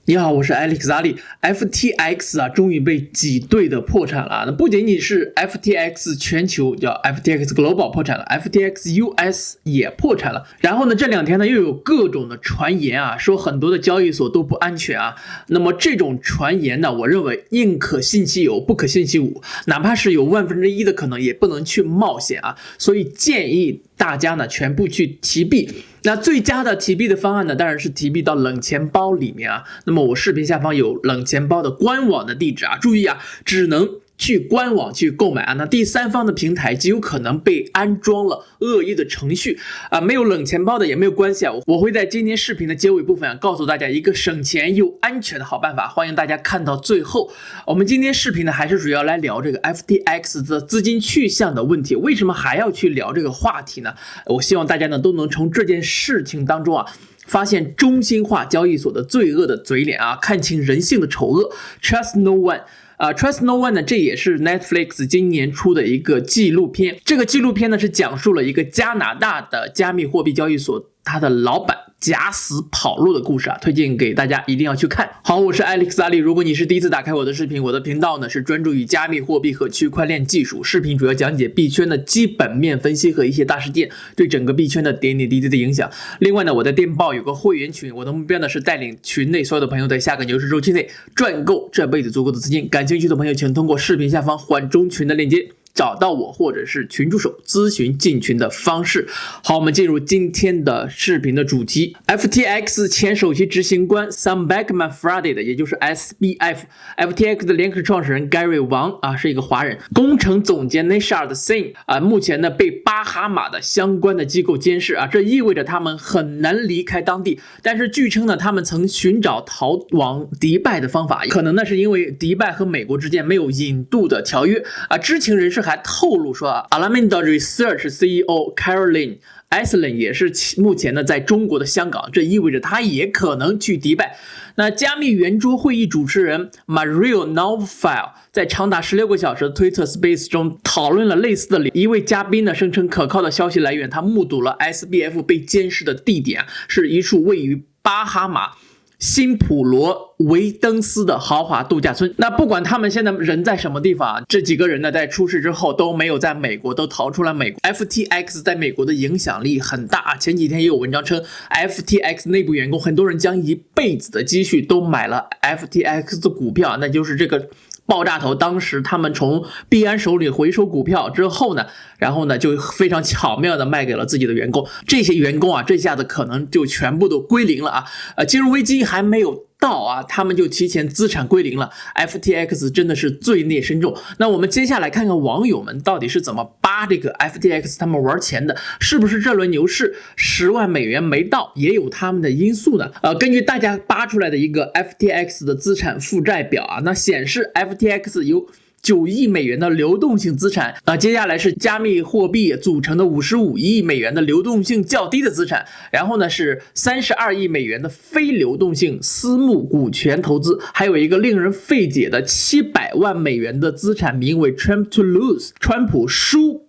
你好，我是 Alex 阿里。FTX 啊，终于被挤兑的破产了啊。那不仅仅是 FTX 全球叫 FTX Global 破产了 ，FTX US 也破产了。然后呢，这两天呢又有各种的传言啊，说很多的交易所都不安全啊。那么这种传言呢，我认为宁可信其有，不可信其无，哪怕是有1/1000的可能，也不能去冒险啊。所以建议大家呢全部去提币。那最佳的提币的方案呢，当然是提币到冷钱包里面啊。那么我视频下方有冷钱包的官网的地址啊，注意啊，只能去官网去购买啊。那第三方的平台极有可能被安装了恶意的程序啊。没有冷钱包的也没有关系啊，我会在今天视频的结尾部分告诉大家一个省钱又安全的好办法，欢迎大家看到最后。我们今天视频呢还是主要来聊这个 FTX 的资金去向的问题。为什么还要去聊这个话题呢？我希望大家呢都能从这件事情当中啊发现中心化交易所的罪恶的嘴脸啊，看清人性的丑恶。Trust no one。Trust No One 呢，这也是 Netflix 今年出的一个纪录片。这个纪录片呢是讲述了一个加拿大的加密货币交易所，他的老板假死跑路的故事啊，推荐给大家一定要去看。好，我是 Alex 阿里。如果你是第一次打开我的视频，我的频道呢是专注于加密货币和区块链技术，视频主要讲解币圈的基本面分析和一些大事件对整个币圈的点点滴滴的影响。另外呢，我的电报有个会员群，我的目标呢是带领群内所有的朋友在下个牛市周期内赚够这辈子足够的资金。感兴趣的朋友请通过视频下方缓中群的链接找到我，或者是群助手咨询进群的方式。好，我们进入今天的视频的主题。FTX 前首席执行官 Sam Bankman-Fried， 也就是 SBF，FTX 的联合创始人 Gary Wang 啊，是一个华人。工程总监 Nishad Singh 啊，目前呢被巴哈马的相关的机构监视啊，这意味着他们很难离开当地。但是据称呢，他们曾寻找逃往迪拜的方法，可能呢是因为迪拜和美国之间没有引渡的条约啊。知情人士还透露说啊 ，Alameda Research CEO Caroline Esselin 也是目前呢在中国的香港，这意味着他也可能去迪拜。那加密圆桌会议主持人 Mario Nawfal 在长达16个小时的 Twitter Space 中讨论了类似的一位嘉宾呢声称可靠的消息来源，他目睹了 SBF 被监视的地点是一处位于巴哈马新普罗维登斯的豪华度假村。那不管他们现在人在什么地方啊，这几个人呢在出事之后都没有在美国，都逃出了美国。FTX 在美国的影响力很大啊，前几天也有文章称 FTX 内部员工很多人将一辈子的积蓄都买了 FTX 的股票，那就是这个爆炸头。当时他们从币安手里回收股票之后呢，然后呢就非常巧妙的卖给了自己的员工。这些员工啊，这下子可能就全部都归零了啊！金融危机还没有到啊，他们就提前资产归零了。FTX 真的是罪孽深重。那我们接下来看看网友们到底是怎么扒这个 FTX 他们玩钱的，是不是这轮牛市10万美元没到也有他们的因素呢？根据大家扒出来的一个 FTX 的资产负债表啊，那显示 FTX 有9亿美元的流动性资产接下来是加密货币组成的55亿美元的流动性较低的资产，然后呢是32亿美元的非流动性私募股权投资，还有一个令人费解的700万美元的资产，名为 Trump to Lose， 川普输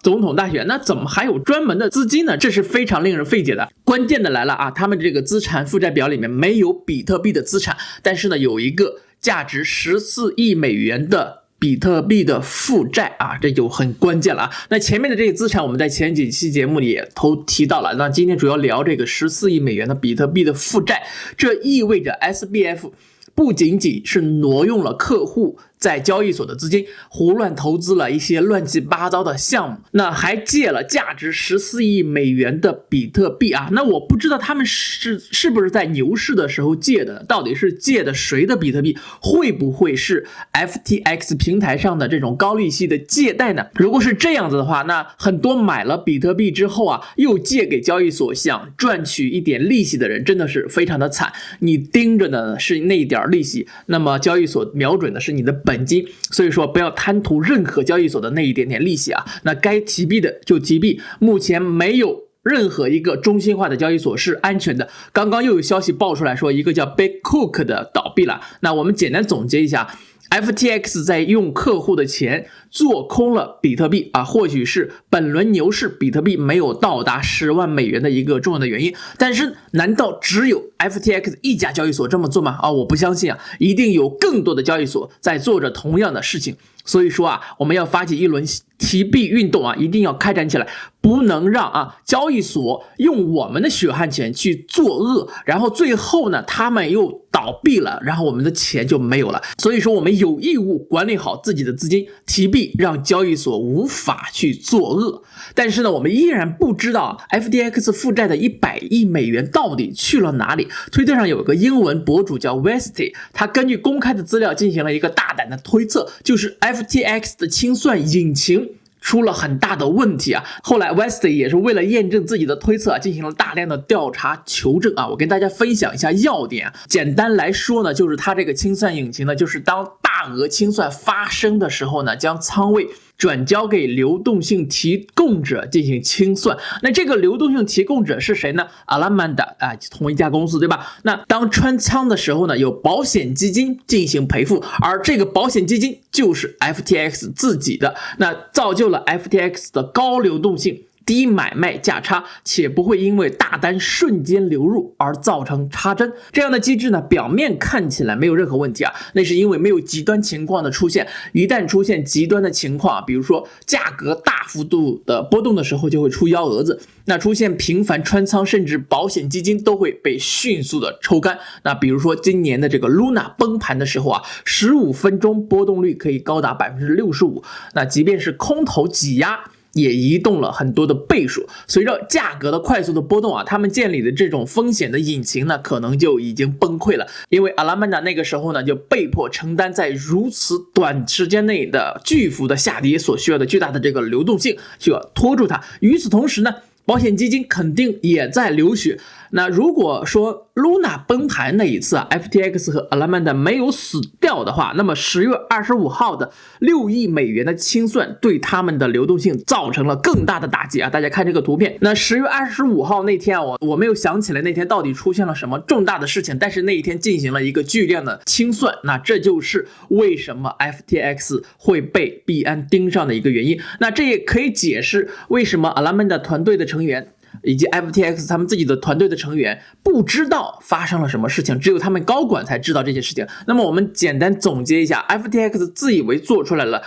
总统大选。那怎么还有专门的资金呢？这是非常令人费解的。关键的来了啊，他们这个资产负债表里面没有比特币的资产，但是呢有一个价值14亿美元的比特币的负债啊，这就很关键了啊。那前面的这个资产我们在前几期节目里也都提到了，那今天主要聊这个14亿美元的比特币的负债。这意味着 SBF 不仅仅是挪用了客户在交易所的资金，胡乱投资了一些乱七八糟的项目，那还借了价值14亿美元的比特币啊。那我不知道他们是不是在牛市的时候借的，到底是借的谁的比特币？会不会是 FTX 平台上的这种高利息的借贷呢？如果是这样子的话，那很多买了比特币之后啊，又借给交易所想赚取一点利息的人真的是非常的惨。你盯着的是那一点利息，那么交易所瞄准的是你的本金，所以说不要贪图任何交易所的那一点点利息啊。那该提币的就提币，目前没有任何一个中心化的交易所是安全的。刚刚又有消息爆出来说，一个叫 Bitcoin 的倒闭了。那我们简单总结一下。FTX 在用客户的钱做空了比特币啊，或许是本轮牛市比特币没有到达10万美元的一个重要的原因。但是难道只有 FTX 一家交易所这么做吗？我不相信啊，一定有更多的交易所在做着同样的事情。所以说我们要发起一轮提币运动一定要开展起来，不能让交易所用我们的血汗钱去作恶，然后最后呢他们又倒闭了，然后我们的钱就没有了。所以说我们有义务管理好自己的资金，提币让交易所无法去作恶。但是呢，我们依然不知道 FTX 负债的100亿美元到底去了哪里。推特上有个英文博主叫 Westy， 他根据公开的资料进行了一个大胆的推测，就是 FTX 的清算引擎出了很大的问题后来 Westy 也是为了验证自己的推测进行了大量的调查求证我跟大家分享一下要点简单来说呢，就是它这个清算引擎呢，就是当大额清算发生的时候呢，将仓位转交给流动性提供者进行清算。那这个流动性提供者是谁呢？ Alameda 同一家公司对吧？那当穿仓的时候呢，有保险基金进行赔付，而这个保险基金就是 FTX 自己的，那造就了 FTX 的高流动性，低买卖价差，且不会因为大单瞬间流入而造成差针。这样的机制呢，表面看起来没有任何问题那是因为没有极端情况的出现。一旦出现极端的情况比如说价格大幅度的波动的时候，就会出幺蛾子。那出现频繁穿仓，甚至保险基金都会被迅速的抽干。那比如说今年的这个 Luna 崩盘的时候15分钟波动率可以高达 65%， 那即便是空头挤压也移动了很多的倍数。随着价格的快速的波动他们建立的这种风险的引擎呢，可能就已经崩溃了。因为 Alameda 那个时候呢，就被迫承担在如此短时间内的巨幅的下跌所需要的巨大的这个流动性，就要拖住它。与此同时呢，保险基金肯定也在流血。那如果说 Luna 崩盘那一次FTX 和 Alameda 没有死掉的话，那么10月25号的6亿美元的清算对他们的流动性造成了更大的打击大家看这个图片。那10月25号那天我没有想起来那天到底出现了什么重大的事情，但是那一天进行了一个巨量的清算，那这就是为什么 FTX 会被币安盯上的一个原因。那这也可以解释为什么 Alameda 团队的成员以及 FTX 他们自己的团队的成员不知道发生了什么事情，只有他们高管才知道这些事情。那么我们简单总结一下， FTX 自以为做出来了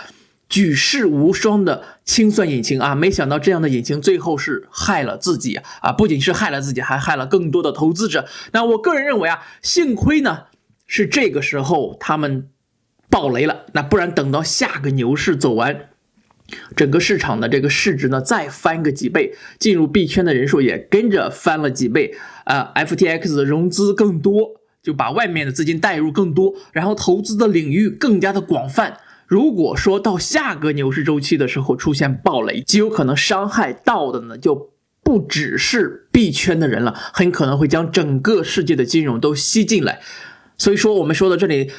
举世无双的清算引擎没想到这样的引擎最后是害了自己不仅是害了自己，还害了更多的投资者。那我个人认为幸亏呢是这个时候他们爆雷了，那不然等到下个牛市走完，整个市场的这个市值呢再翻个几倍，进入币圈的人数也跟着翻了几倍FTX 的融资更多，就把外面的资金带入更多，然后投资的领域更加的广泛。如果说到下个牛市周期的时候出现暴雷，极有可能伤害到的呢就不只是币圈的人了，很可能会将整个世界的金融都吸进来。所以说我们说到这里，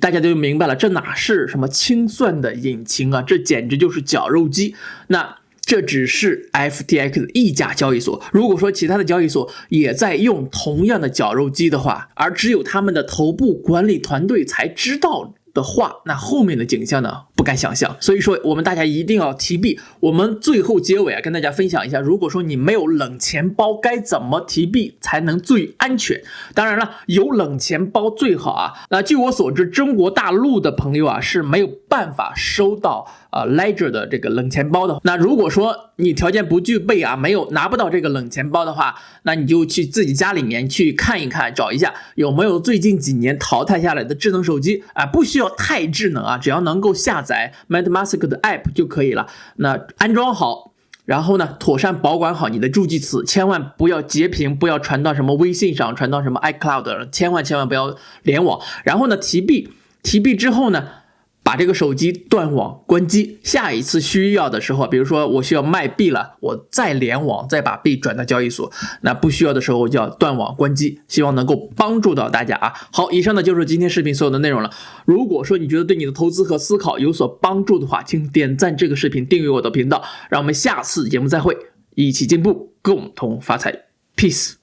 大家就明白了，这哪是什么清算的引擎这简直就是绞肉机。那这只是 FTX 一家交易所，如果说其他的交易所也在用同样的绞肉机的话，而只有他们的头部管理团队才知道的话，那后面的景象呢不敢想象。所以说我们大家一定要提币。我们最后结尾跟大家分享一下，如果说你没有冷钱包，该怎么提币才能最安全。当然了，有冷钱包最好那据我所知，中国大陆的朋友是没有办法收到Ledger 的这个冷钱包的。那如果说你条件不具备拿不到这个冷钱包的话，那你就去自己家里面去看一看，找一下有没有最近几年淘汰下来的智能手机不需要太智能只要能够下载 MetaMask 的 app 就可以了。那安装好，然后呢妥善保管好你的助记词，千万不要截屏，不要传到什么微信上，传到什么 iCloud， 千万不要联网。然后呢提币之后呢，把这个手机断网关机，下一次需要的时候，比如说我需要卖币了，我再联网，再把币转到交易所，那不需要的时候我就要断网关机。希望能够帮助到大家好，以上呢就是今天视频所有的内容了。如果说你觉得对你的投资和思考有所帮助的话，请点赞这个视频，订阅我的频道，让我们下次节目再会，一起进步。共同发财。Peace。